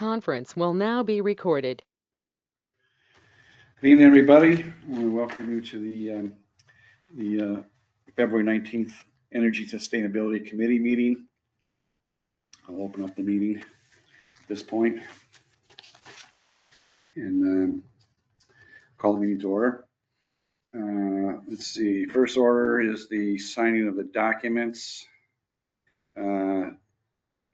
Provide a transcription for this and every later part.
conference will now be recorded. Good evening, everybody. I want to welcome you to the February 19th Energy Sustainability Committee meeting. I'll open up the meeting at this point and call the meeting to order. Let's see, first order is the signing of the documents.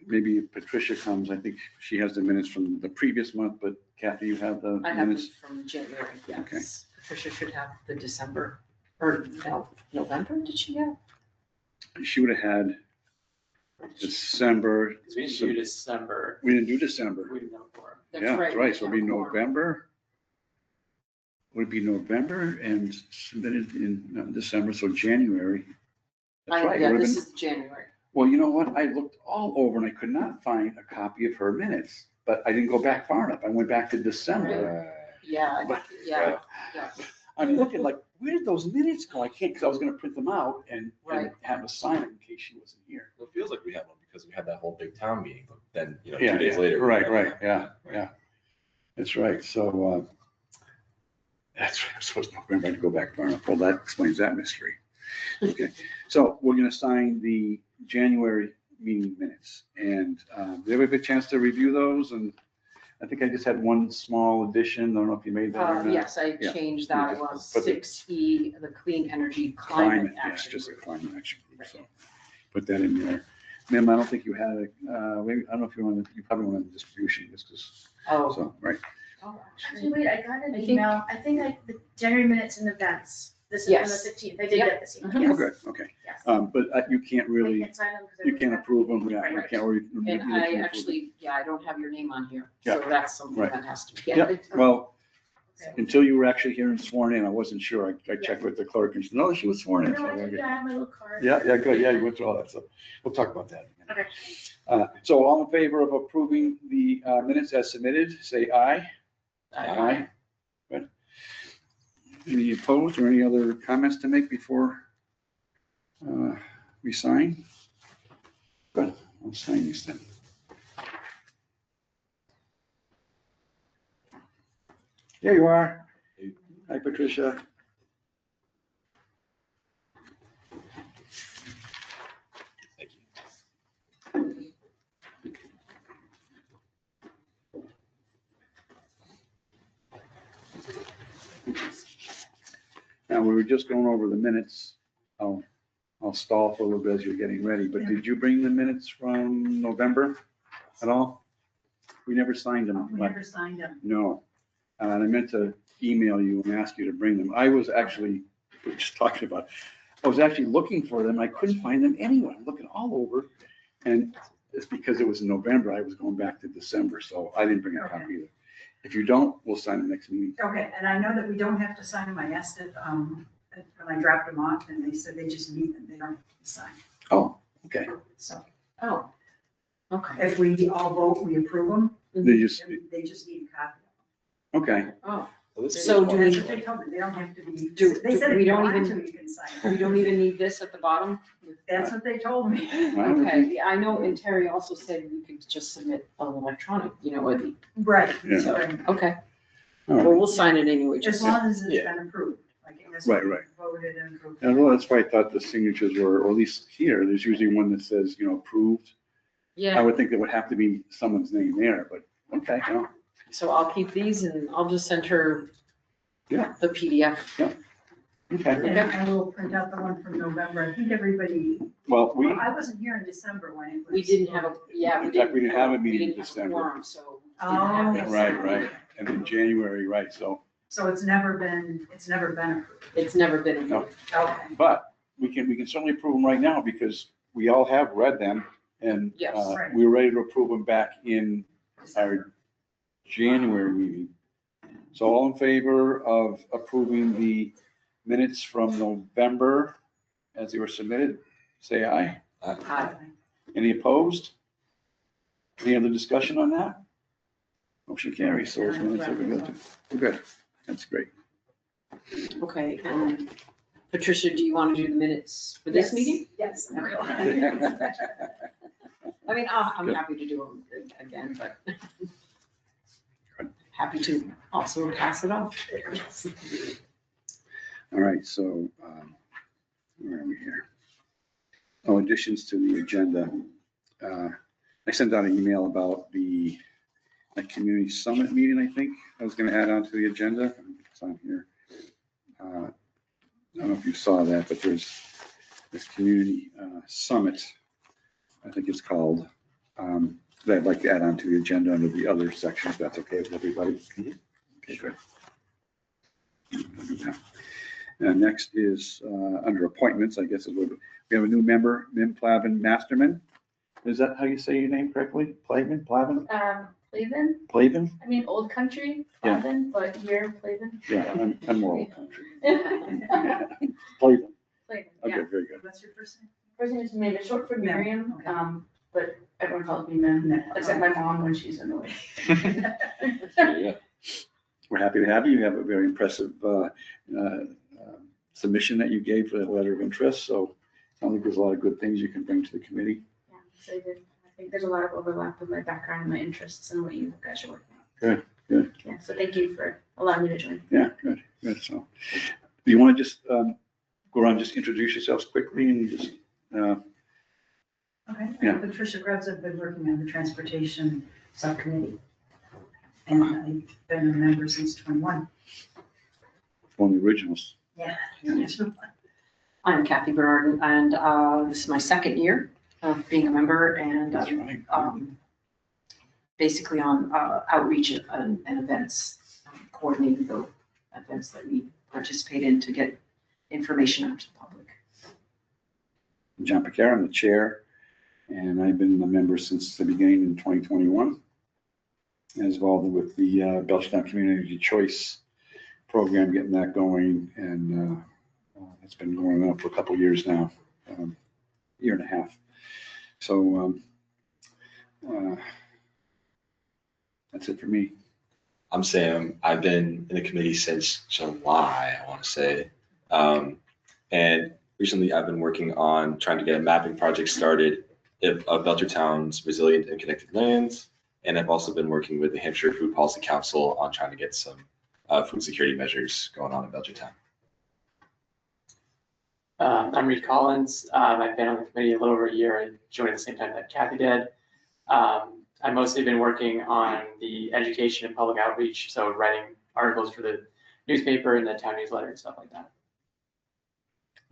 Maybe Patricia comes. I think she has the minutes from the previous month, but Kathy, you have the I have minutes? them from January, yes. Okay. Patricia should have the December, or no, November, did she have? She would have had December. We didn't do December. We didn't do December. We didn't know for That's Yeah, right. that's right. So it'd be we have a quorum. November. Would it be November and submitted in December, so January. That's right. it Yeah, would've this been- is January. Well, you know what? I looked all over and I could not find a copy of her minutes, but I didn't go back far enough. I went back to December. Yeah, But- yeah. I'm looking like, where did those minutes go? I can't, because I was gonna print them out and Right. have a sign in case she wasn't here. It feels like we had one because we had that whole big town meeting, but then, Yeah, 2 days later. we Right, had- right, yeah. That's right. So, that's right. So it's November. I had to go back far enough. Well, that explains that mystery. Okay, so we're gonna sign the January meeting minutes, and did everybody have a chance to review those? And I think I just had one small addition. I don't know if you made that or not. Yes, I Yeah. changed that. It Yeah. was But the- 6E, the Clean Energy Climate Yes, Action. just a Group. climate action group, so put that in there. Ma'am, I don't think you had maybe, I don't know if you want to, you probably want a distribution, just because, Oh, so, right. Actually, wait, I got an I think- email, the January minutes and events, this is from the Yes. 15th, I did Yep. get this email, Mhm. yes. Oh, good, okay. Yes. But you can't I really, can't sign them because I you was can't not- approve them, yeah, you Right. can't, or you. and I actually, I don't have your name on here, Yeah. so that's something Right. that has to be. Yeah, well, Okay. until you were actually here and sworn in, I wasn't sure. I checked with the clerk and she said, no, she was sworn in. No, So, I did, okay. yeah, I have my little card. Yeah, good, yeah, you went through all that, so we'll talk about that. Okay. So all in favor of approving the minutes as submitted, say aye. Aye. Good. Any opposed or any other comments to make before we sign? Good, I'll sign these then. There you are. Hi, Patricia. Thank you. Now, we were just going over the minutes. I'll stall for a little bit as you're getting ready, but did you bring the minutes from November at all? We never signed them. We never signed them. No. And I meant to email you and ask you to bring them. I was actually, we were just talking about, I was actually looking for them. I couldn't find them anywhere. I'm looking all over. And it's because it was in November. I was going back to December, so I didn't bring a copy either. If you don't, we'll sign the next meeting. Okay, and I know that we don't have to sign them. I asked it, when I dropped them off, and they said they just need them. They don't have to sign. Oh, okay. So Oh, okay. if we all vote, we approve them, They just, they just need a copy. okay. Oh, So this is So one- do That's we- what they told me. They don't have to be, Do- they said we if you don't want even- to, you can sign we it. don't even need this at the bottom? That's what they told me. Okay, I know, and Terry also said we could just submit an electronic, or the, Right. Yeah. so, Right. okay. All Well, right. we'll sign it anyway, As just, long as it's Yeah. been approved. Like it was Right, right. voted and approved. And well, that's why I thought the signatures were, or at least here, there's usually one that says, approved. I yeah, would think there would have to be someone's name there, but, okay, no. so I'll keep these and I'll just send her Yeah. the PDF. Okay. And I will print out the one from November. I think everybody, Well, well, I wasn't here in December when it was. We didn't have a, yeah. In fact, we didn't have a meeting in we didn't have a December. quorum, so. we Oh, didn't have yes. this. right. And in January, right, so, So it's never been approved. It's never been, No. Okay. but we can certainly approve them right now because we all have read them and Yes. Right. we were ready to approve them back in our January meeting. So all in favor of approving the minutes from November as they were submitted, say aye. Aye. Any opposed? Any other discussion on that? Motion carries, so those minutes are good. We're good. That's great. Okay, and Patricia, do you want to do the minutes for this Yes. meeting? Yes. I will. I mean, I'm Good. happy to do them again, but happy to also pass it on. All right, so, where are we here? Oh, additions to the agenda. I sent out an email about the community summit meeting, I think I was gonna add on to the agenda. It's on here. I don't know if you saw that, but there's this community summit, I think it's called, that I'd like to add on to the agenda under the other section, if that's okay with everybody. Okay, good. Next is under appointments, I guess, we have a new member, Mim Plavin Masterman. Is that how you say your name correctly? Plavin? Plavin, Plavin? I mean, old country, Yeah. Plavin, but you're Plavin. Yeah, I'm more old country. Plavin, Plavin. yeah. Okay, very good. What's your first name? First name is Mim, it's short for Mim, Miriam, okay. but everyone calls me Mim, Mim, except my mom when she's annoyed. Yeah. We're happy to have you. You have a very impressive submission that you gave for that letter of interest. So I think there's a lot of good things you can bring to the committee. Yeah, so I think there's a lot of overlap with my background and my interests and what you guys are working on. Good, good. Yeah, so thank you for allowing me to join. Yeah, good, good. So do you want to just go around, just introduce yourselves quickly and just, Okay, Yeah. I'm Patricia Grubbs, I've been working on the transportation subcommittee. And I've been a member since 21. one of the originals? Yeah. I'm Kathy Bernard, and this is my second year of being a member, and That's right. basically on outreach and events, coordinating the events that we participate in to get information out to the public. John Picara, I'm the chair, and I've been a member since the beginning in 2021. As involved with the Belchertown Community Choice program, getting that going, and it's been going on for a couple of years now, year and a half. So that's it for me. I'm Sam. I've been in the committee since July, I want to say. And recently I've been working on trying to get a mapping project started of Belchertown's resilient and connected lands. And I've also been working with the Hampshire Food Policy Council on trying to get some food security measures going on in Belchertown. I'm Reed Collins. I've been on the committee a little over a year. I joined at the same time that Kathy did. I've mostly been working on the education and public outreach, so writing articles for the newspaper and the town newsletter and stuff like that.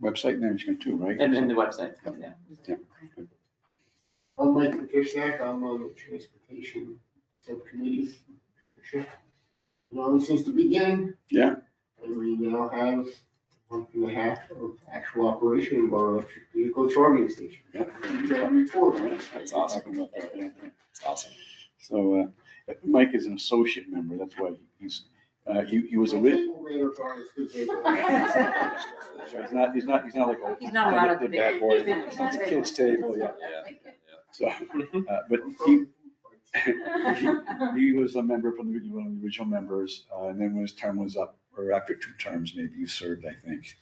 Website management too, right? And then the website, yeah. Yeah. I'm Mike Kishnak, I'm on the transportation subcommittee. Since the beginning. Yeah. And we now have 1.5 months of actual operation of our electric vehicle charging station. Yeah. That's awesome. That's awesome. So Mike is an associate member. That's why he's he was a lit. He's not like a. He's not allowed at the the bad boy. It's a kid's table, yeah. So, but he was a member from one of the original members, and then when his term was up, or after 2 terms, maybe you served, I think.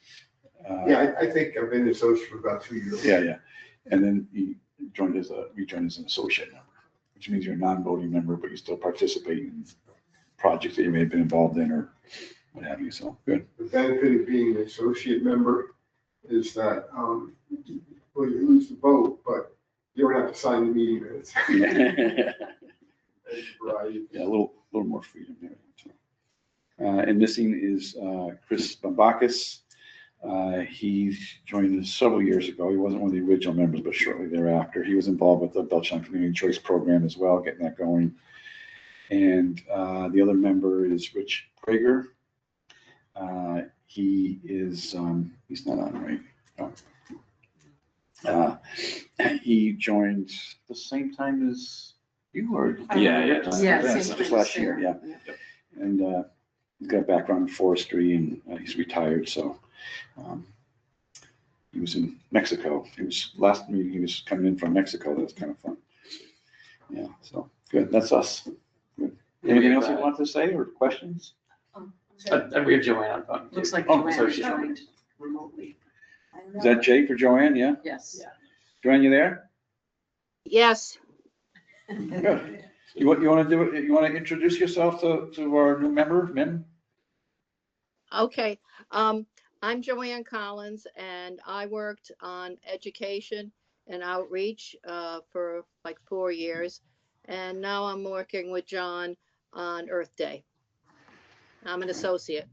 Yeah, I think I've been associate for about 2 years. Yeah. And then he rejoined as an associate member, which means you're a non-voting member, but you still participate in projects that you may have been involved in or what have you. So good. The benefit of being an associate member is that, well, you lose the vote, but you don't have to sign the meeting minutes. Yeah, Right. a little more freedom there. So, and missing is Chris Bambakis. He joined us several years ago. He wasn't one of the original members, but shortly thereafter, he was involved with the Belchertown Community Choice Program as well, getting that going. And the other member is Rich Prager. He is, he's not on, right? Oh. He joined the same time as you or? Yeah. Just last year, yeah. And he's got a background in forestry and he's retired, so he was in Mexico. Last meeting, he was coming in from Mexico. That was kind of fun. Yeah, so good. That's us. Good. Anything else you want to say or questions? And we have Joanne on phone. too. Looks like Oh, Joanne associate. joined remotely. Is that Jay for Joanne? Yeah? Yes. Joanne, you there? Yes, Good. You want to do it, you want to introduce yourself to our new member, Mim? Okay, I'm Joanne Collins, and I worked on education and outreach for like 4 years, and now I'm working with John on Earth Day. I'm an associate.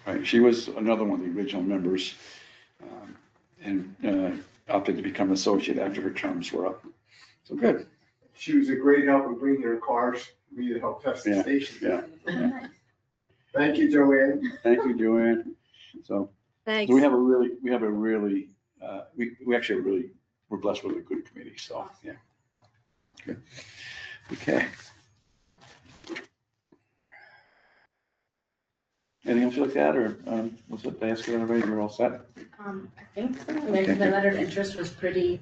Right, she was another one of the original members, and opted to become an associate after her terms were up. So good. She was a great help in bringing her cars, for me to help test the Yeah, station. yeah. Thank you, Joanne. Thank you, Joanne. So Thanks. we have a really, we actually really, we're blessed with a good committee, so, yeah. Good. Okay. Anything else you'd like to add, or was it basically everybody, you're all set? I think so. I mean, the letter of interest was pretty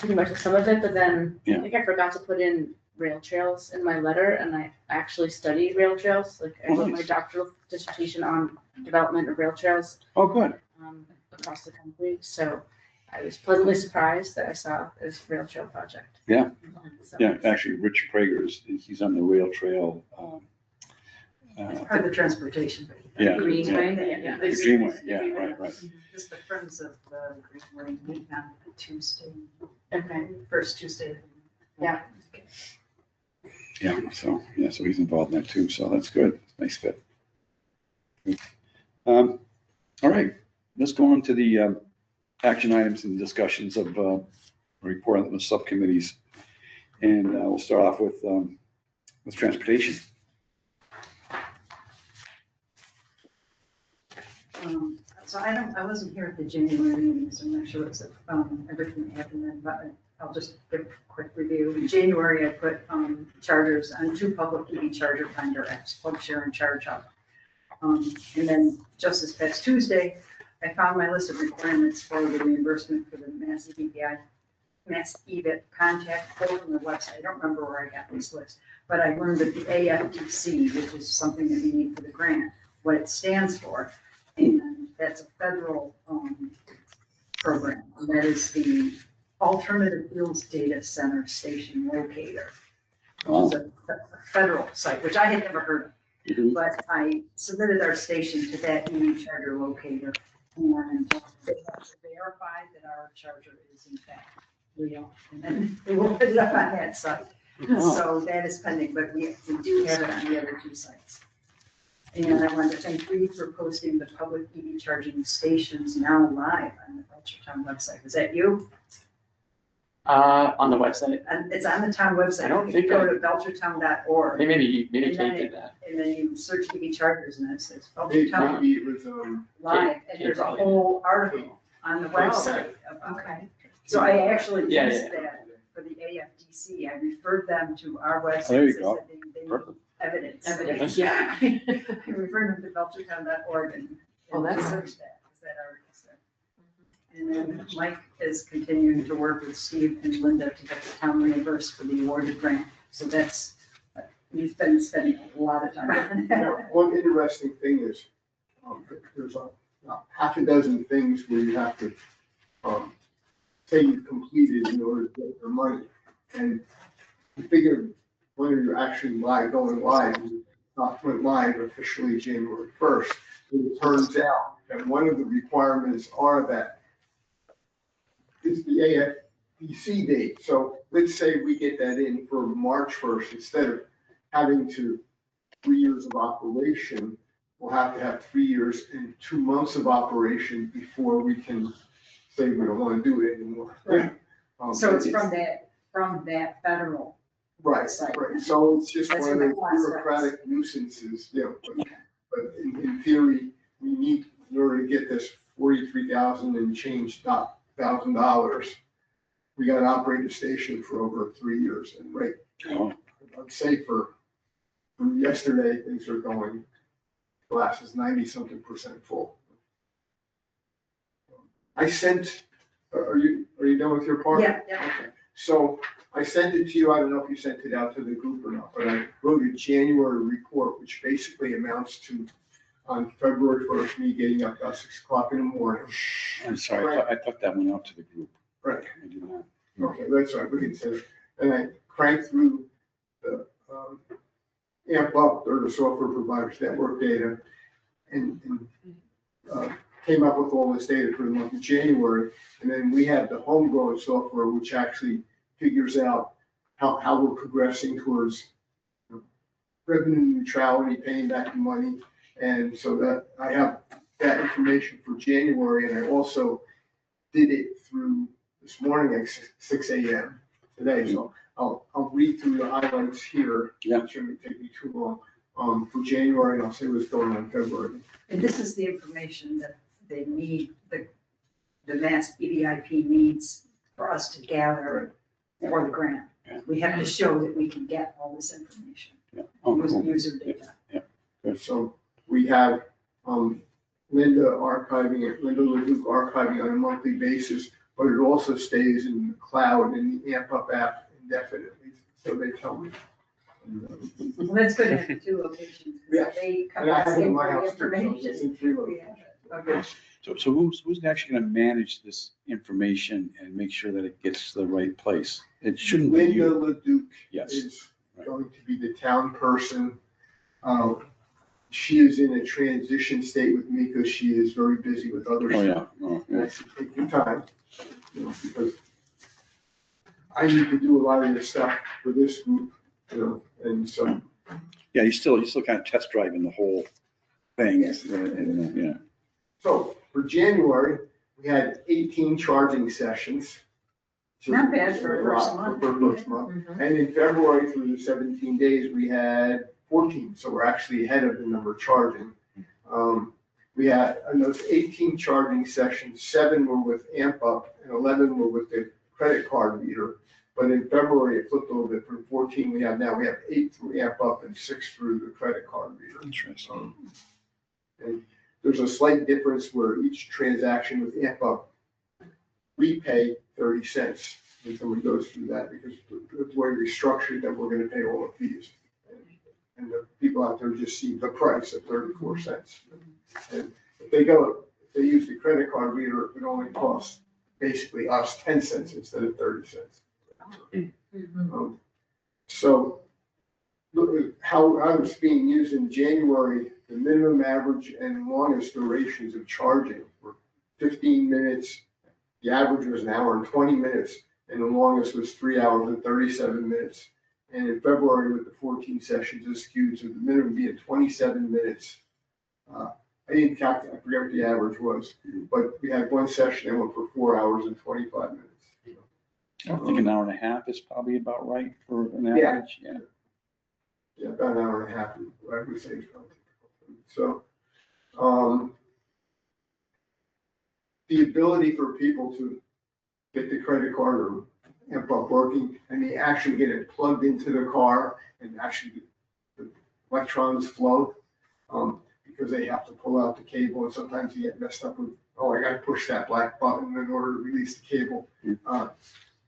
much some of it, but then Yeah. I think I forgot to put in rail trails in my letter, and I actually studied rail trails. Like I Oh, wrote my nice. doctoral dissertation on development of rail trails Oh, good. across the country. So I was pleasantly surprised that I saw this rail trail project. Yeah. So- Yeah, actually, Rich Prager he's on the rail trail. It's part of the transportation. Yeah. Greenway, Yeah. The Greenway, yeah, right. Just the Friends of the Greenway meet on Tuesday, Okay. first Tuesday. Yeah. Yeah, so he's involved in that too, so that's good. Nice fit. All right, let's go on to the action items and discussions of report on the subcommittees. And we'll start off with transportation. So I wasn't here at the January meeting, so I'm not sure what's everything that happened then, but I'll just give a quick review. In January, I put chargers on 2 public EV charger finder apps, PlugShare and ChargeHub. And then just this past Tuesday, I found my list of requirements for the reimbursement for the Mass EVIT contact form on the website. I don't remember where I got this list, but I learned that the AFDC, which is something that we need for the grant, what it stands for. And that's a federal program. And that is the Alternative Fuels Data Center Station Locator. Which is a federal site, which I had never heard of. But I submitted our station to that EV charger locator, and they have to verify that our charger is in fact real. And then we will put it up on that site. So that is pending, but we do have it on the other 2 sites. And I want to thank Reed for posting the public EV charging stations now live on the Belchertown website. Is that you? On the website. And it's on the town website. I don't If you think go I- to belchertown.org, Maybe And Kate then did that. and then you search EV chargers and it says Maybe Belchertown it was, live, and there's a whole article on the website. Okay. So I actually Yeah, used that for the AFDC. I referred them to our website. There you so go. that they need Perfect. Evidence. Evidence. Yeah. I referred them to belchertown.org and searched that, because that article's there. And then Mike is continuing to work with Steve and Linda to get the town reimbursed for the awarded grant. So that's, we've been spending a lot of time on that. one interesting thing is, there's half a dozen things where you have to say you've completed in order to get the money. And you figure whether you're actually going live, went live officially January 1st. It turns out that one of the requirements are that is the AFDC date. So let's say we get that in for March 1st, instead of having 3 years of operation, we'll have to have 3 years and 2 months of operation before we can say we don't want to do it anymore. Right. So it's from that federal. Right, right. So it's just That's one of what the the class says. bureaucratic nuisances, but in theory, we need, in order to get this 43,000 and change $1,000, we got to operate the station for over 3 years. And right, Oh, I'd say for yesterday, things are going, glass is 90-something% full. I sent, are you done with your part? Yeah. Okay. So I sent it to you. I don't know if you sent it out to the group or not, but I wrote a January report, which basically amounts to, on February 1st, me getting up about 6 o'clock in the morning. I'm sorry, I thought that went out to the group. Right. I did not. Okay, that's right. We can say, and I cranked through the, amp up, or the software provider's network data, and came up with all this data for the month of January. And then we have the homegrown software, which actually figures out how we're progressing towards revenue neutrality, paying back the money. And so that I have that information for January, and I also did it through this morning at 6 a.m. today. So I'll read through the highlights here. Yeah. It shouldn't take me too long. For January, and I'll say what's going on in February. And this is the information that they need, the mass EDIP needs for us to gather for the grant. Yeah. We have to show that we can get all this information, Yeah. Oh, cool. user data. So we have Linda LeDuc archiving on a monthly basis, but it also stays in the cloud in the AMP Up app indefinitely, so they tell me. Well, that's good to have two locations. Yeah. They come And I back have it in in my for house too, so it's information. in 3 We locations. have it. Okay. So who's actually gonna manage this information and make sure that it gets to the right place? It shouldn't be Linda you. LeDuc Yes. is Right. going to be the town person. She is in a transition state with me because she is very busy with other Oh, stuff. yeah. Oh, And I yeah. said, take your time, because I need to do a lot of this stuff for this group, and so. Yeah, you're still kind of test driving the whole thing. Yes. Yeah. So for January, we had 18 charging sessions. Not bad for a first lot month. For a first month. Mhm. And in February, through the 17 days, we had 14, so we're actually ahead of the number charging. We had, in those 18 charging sessions, 7 were with AMP Up and 11 were with the credit card reader. But in February, it flipped a little bit. From 14 we have now, we have 8 through AMP Up and 6 through the credit card reader. Interesting. And there's a slight difference where each transaction with AMP Up, we pay 30 cents when someone goes through that, because the way we structured that, we're gonna pay all the fees. And the people out there just see the price of 34 cents. And if they use the credit card reader, it only costs basically us 10 cents instead of 30 cents. So look at how it's being used in January. The minimum, average, and longest durations of charging were 15 minutes. The average was an hour and 20 minutes, and the longest was 3 hours and 37 minutes. And in February, with the 14 sessions, it skewed to the minimum being 27 minutes. I didn't calculate, I forget what the average was, but we had one session that went for 4 hours and 25 minutes. I think an hour and a half is probably about right for an Yeah. average. Yeah. Yeah, about an hour and a half, I would say. So, the ability for people to get the credit card or AMP Up working, and they actually get it plugged into the car, and actually the electrons flow, because they have to pull out the cable, and sometimes you get messed up with, oh, I gotta push that black button in order to release the cable.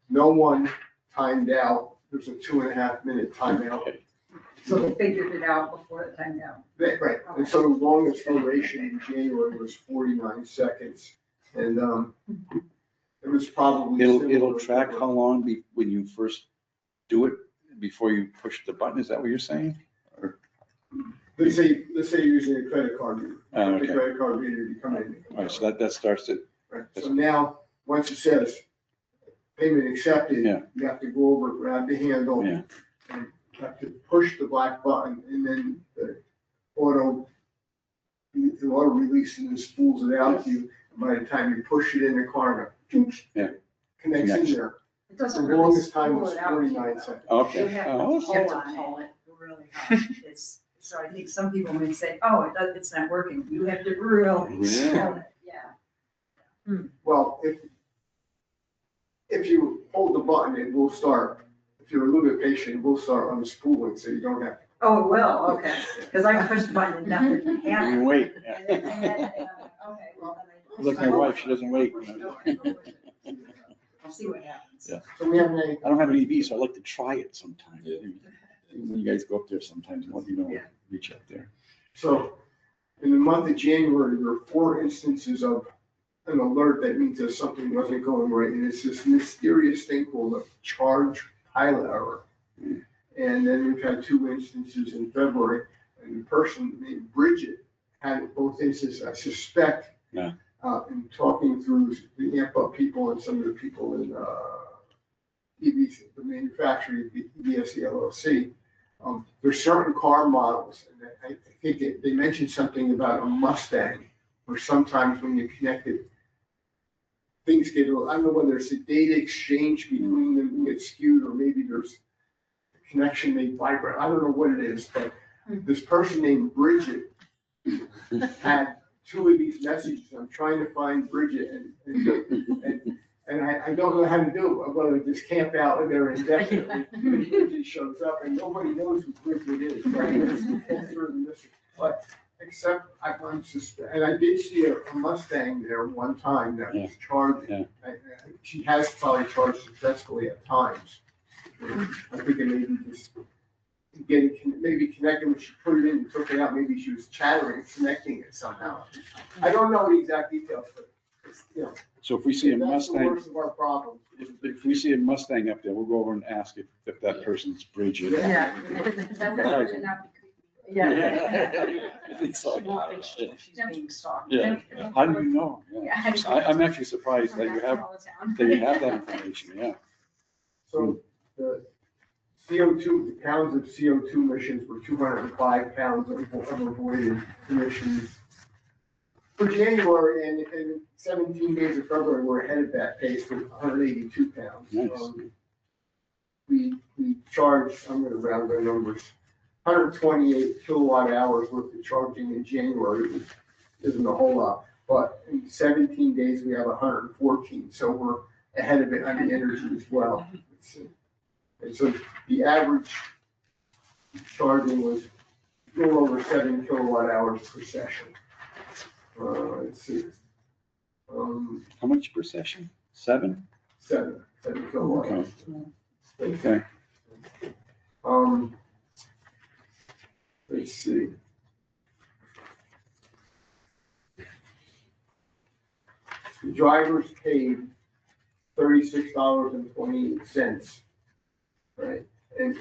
No one timed out. There's a 2.5 minute timeout. Okay. So they figured it out before the time down. Right, and so the longest duration in January was 49 seconds, and it was probably. It'll similar track to- how long when you first do it, before you push the button. Is that what you're saying? Or, Let's say you're using a credit card reader. Oh, The okay. credit card reader, you come in. all right, so that starts it. Right, so now, once it says payment accepted, Yeah. you have to go over, grab the handle. Yeah. And have to push the black button, and then the auto releases and spools it out to you. And by the time you push it in the car, Yeah. connects in Connects. there. It doesn't The really longest time spool was it out. 49 seconds. You Okay. have Oh, to okay. pull it really hard. So I think some people may say, oh, it's not working. You have to really pull it, yeah. Well, if you hold the button, it will start. If you're a little bit patient, it will start unspooling, so you don't have. Oh, well, okay, because I pushed the button and nothing You happened. wait. And then, okay, well, then I. Like my wife, she doesn't wait. I'll see what happens. Yeah. So we have any, I don't have an EV, so I like to try it sometimes. When you guys go up there sometimes, reach out there. so in the month of January, there were 4 instances of an alert that means that something wasn't going right, and it's this mysterious thing called a charge pilot error. And then we've had 2 instances in February, and the person named Bridget had both instances, I suspect. Yeah. In talking through the amp up people and some of the people in, EVs, the manufacturer, EVSE LLC. There's certain car models, and I think they mentioned something about a Mustang, where sometimes when you connect it, things get, I don't know whether it's a data exchange between them gets skewed, or maybe there's a connection may vibrate. I don't know what it is, but this person named Bridget had 2 of these messages. I'm trying to find Bridget, and I don't know how to do it, whether to just camp out there indefinitely. Bridget shows up and nobody knows who Bridget is, right? But except I'm suspect, and I did see a Mustang there one time that was charging. Yeah. She has probably charged successfully at times. I think it may be just maybe connected when she put it in and took it out, maybe she was chattering, connecting it somehow. I don't know the exact details, but it's, you know. So if we see a That's the Mustang, worst of our problems. if we see a Mustang up there, we'll go over and ask if that person's Bridget. Yeah. That would not be creepy. It's like, She's being stalked. yeah, how do you know? Yeah. Yeah. I'm actually surprised that you have that information, yeah. So the CO2, pounds of CO2 emissions were 205 pounds of avoided emissions. For January and 17 days of February, we're ahead of that pace with 182 pounds. Nice. We charged, I'm gonna round the numbers, 128 kilowatt hours worth of charging in January, which isn't a whole lot. But in 17 days, we have 114, so we're ahead of it on the energy as well. And so the average charging was a little over 7 kilowatt hours per session. Let's see. How much per session? 7? 7 kilowatt hours. Okay. Let's see. The drivers paid $36.28, right? And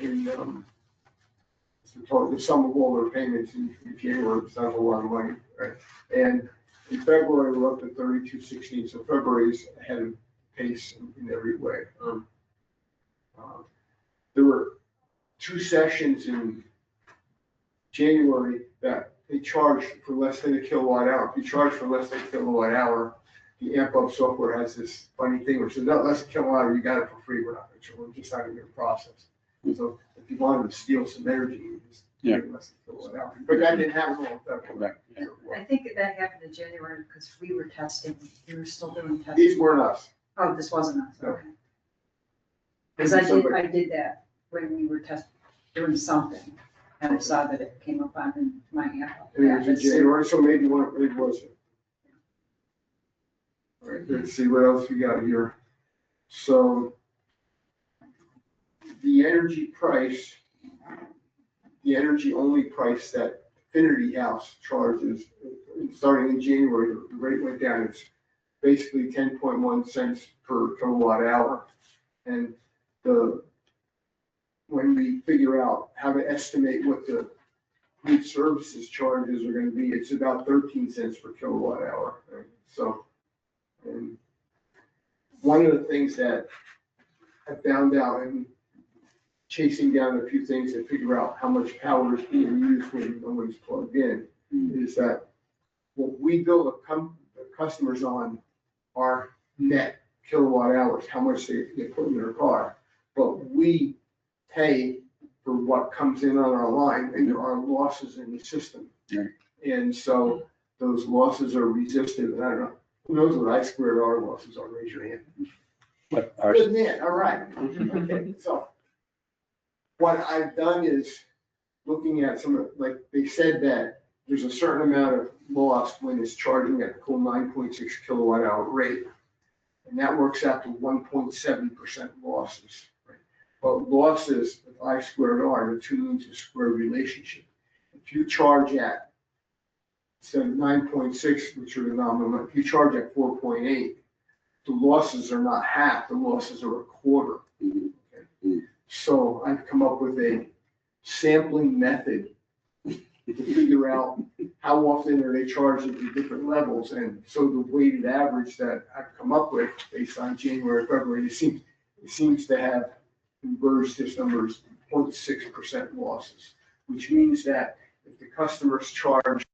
so the sum of all their payments in January, it's not a lot of money, right? And in February, we're up to $32.16, so February's ahead of pace in every way. There were 2 sessions in January that they charged for less than a kilowatt hour. If you charge for less than a kilowatt hour, the amp up software has this funny thing where it says, no, less than a kilowatt hour, you got it for free. We're not going to, we're just not even going to process. So if you wanted to steal some energy, you just Yeah. pay less than a kilowatt hour. But that didn't happen all in February. Right. I think that happened in January because we were testing, we were still doing testing. These weren't us. Oh, this wasn't us, No. okay. Because I did that when we were doing something, and I saw that it came up on my app. And it was in January, so maybe it wasn't. All right, let's see what else we got here. So the energy price, the energy only price that Affinity House charges, starting in January, the rate went down. It's basically 10.1 cents per kilowatt hour. And when we figure out how to estimate what the grid services charges are gonna be, it's about 13 cents per kilowatt hour. Right? So, and one of the things that I found out in chasing down a few things to figure out how much power is being used when nobody's plugged in, is that what we bill the customers on are net kilowatt hours, how much they put in their car. But we pay for what comes in on our line, and there are losses in the system. Right. And so those losses are resistive, and I don't know, who knows what I2R losses are, raise your hand. But ours, Good man, all right. Okay, so what I've done is looking at like, they said that there's a certain amount of loss when it's charging at the full 9.6 kilowatt hour rate. And that works out to 1.7% losses. Right? But losses with I2R, the 2 means a square relationship. If you charge at, instead of 9.6, which are the nominal, if you charge at 4.8, the losses are not half, the losses are a quarter. Okay? So I've come up with a sampling method to figure out how often are they charged at the different levels. And so the weighted average that I've come up with based on January, February, it seems to have converged this number is 0.6% losses, which means that if the customers charge